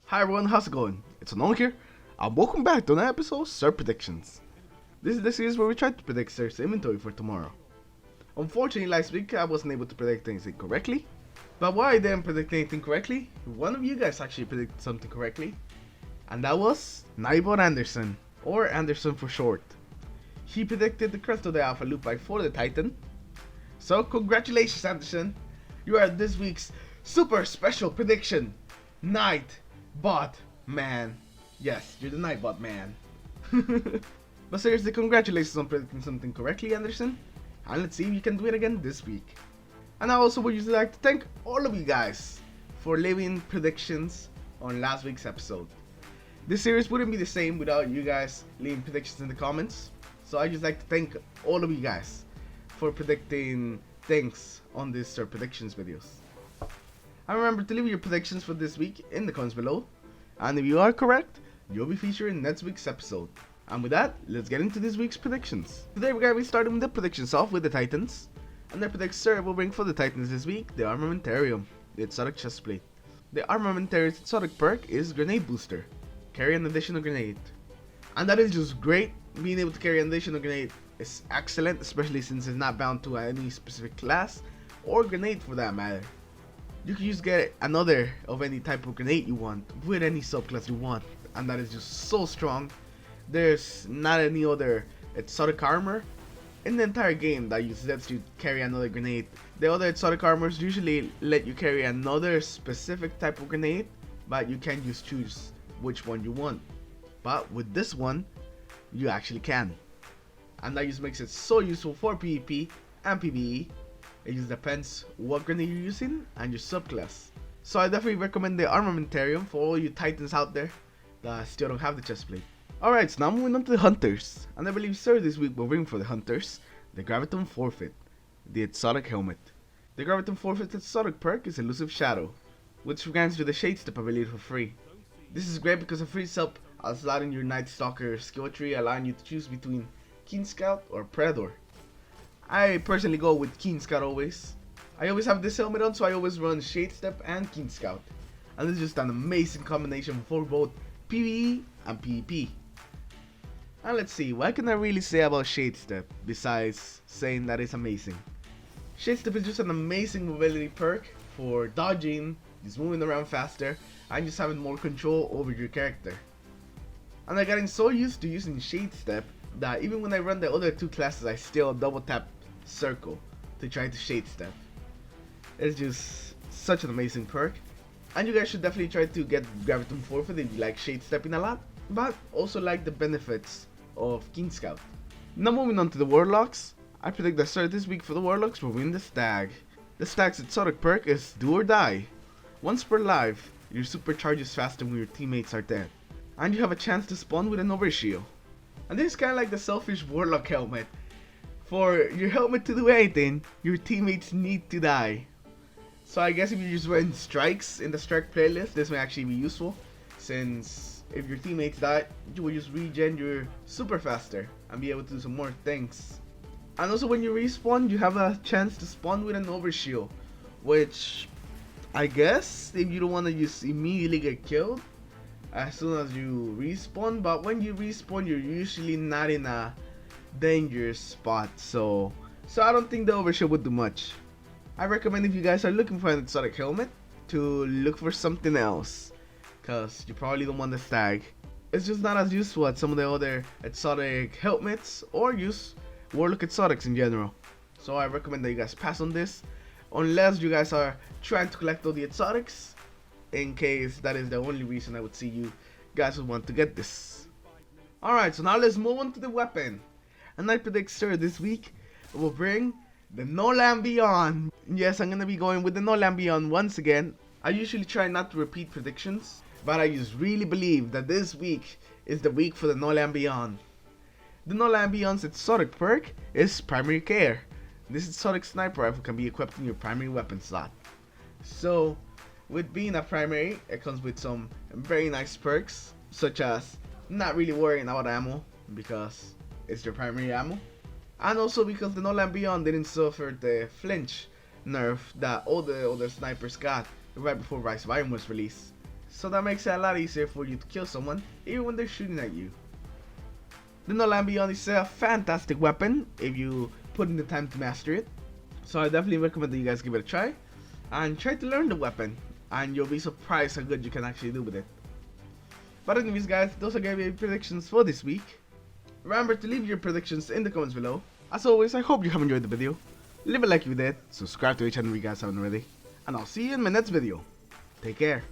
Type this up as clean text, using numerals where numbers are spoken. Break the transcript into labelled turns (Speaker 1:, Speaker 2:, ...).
Speaker 1: Hi everyone, how's it going? It's Anon here, and welcome back to another episode of Sir Predictions. This is the series where we try to predict Sir's inventory for tomorrow. Unfortunately, last week I wasn't able to predict anything correctly, but why I didn't predict anything correctly, one of you guys actually predicted something correctly, and that was Nybot Anderson, or Anderson for short. He predicted the crest of the Alpha loop by for the Titan. So congratulations Anderson, you are this week's super special prediction, Nightbot Man. Yes, you're the Nightbot Man. But seriously, congratulations on predicting something correctly, Anderson. And let's see if you can do it again this week. And I also would usually like to thank all of you guys for leaving predictions on last week's episode. This series wouldn't be the same without you guys leaving predictions in the comments. So I just like to thank all of you guys for predicting things on these predictions videos. And remember to leave your predictions for this week in the comments below. And if you are correct, you'll be featured in next week's episode. And with that, let's get into this week's predictions. Today we're going to be starting with the predictions off with the Titans. And the predict Sir will bring for the Titans this week the Armamentarium, the exotic chestplate. The Armamentarium's exotic perk is Grenade Booster. Carry an additional grenade. And that is just great. Being able to carry an additional grenade is excellent, especially since it's not bound to any specific class or grenade for that matter. You can just get another of any type of grenade you want with any subclass you want, and that is just so strong. There's not any other exotic armor in the entire game that lets you carry another grenade. The other exotic armors usually let you carry another specific type of grenade, but you can just choose which one you want. But with this one, you actually can, and that just makes it so useful for PvP and PvE. It just depends what grenade you're using and your subclass. So I definitely recommend the Armamentarium for all you Titans out there that still don't have the chestplate. Alright, so now moving on to the Hunters. And I believe Sir this week will bring for the Hunters the Graviton Forfeit, the exotic helmet. The Graviton Forfeit's exotic perk is Elusive Shadow, which grants you the Shade Step ability for free. This is great because it frees up a slot in your Night Stalker skill tree, allowing you to choose between Keen Scout or Predator. I personally go with Keen Scout always. I always have this helmet on, so I always run Shade Step and Keen Scout. And this is just an amazing combination for both PvE and PvP. And let's see, what can I really say about Shade Step besides saying that it's amazing? Shade Step is just an amazing mobility perk for dodging, just moving around faster, and just having more control over your character. And I got so used to using Shade Step that even when I run the other two classes, I still double tap circle to try to Shade Step. It's just such an amazing perk, and you guys should definitely try to get Graviton Forfeit if you like Shade Stepping a lot, but also like the benefits of Keen Scout. Now moving on to the Warlocks, I predict that Sir this week for the Warlocks will win the Stag. The Stag's exotic perk is Do or Die. Once per life, your supercharges faster when your teammates are dead, and you have a chance to spawn with an overshield. And this is kind of like the selfish Warlock helmet. For your helmet to do anything, your teammates need to die. So I guess if you just run strikes in the strike playlist, this may actually be useful, since if your teammates die, you will just regen your super faster and be able to do some more things. And also when you respawn, you have a chance to spawn with an overshield, which I guess if you don't want to just immediately get killed as soon as you respawn, but when you respawn you're usually not in a dangerous spot, so I don't think the overshield would do much. I recommend if you guys are looking for an exotic helmet to look for something else, cause you probably don't want the Stag. It's just not as useful as some of the other exotic helmets or use Warlock exotics in general. So I recommend that you guys pass on this unless you guys are trying to collect all the exotics, in case that is the only reason I would see you guys would want to get this. Alright, so now let's move on to the weapon. And I predict Sir this week will bring the No Land Beyond. Yes, I'm gonna be going with the No Land Beyond once again. I usually try not to repeat predictions, but I just really believe that this week is the week for the No Land Beyond. The No Land Beyond's exotic perk is Primary Care. This exotic sniper rifle can be equipped in your primary weapon slot. So with being a primary, it comes with some very nice perks, such as not really worrying about ammo because it's your primary ammo, and also because the No Land Beyond didn't suffer the flinch nerf that all the other snipers got right before Rise of Iron was released. so that makes it a lot easier for you to kill someone even when they're shooting at you. The No Land Beyond is a fantastic weapon if you put in the time to master it, so I definitely recommend that you guys give it a try and try to learn the weapon, and you'll be surprised how good you can actually do with it. But anyways guys, those are gonna be predictions for this week. Remember to leave your predictions in the comments below. As always, I hope you have enjoyed the video. Leave a like if you did, subscribe to the channel if you guys haven't already, and I'll see you in my next video. Take care.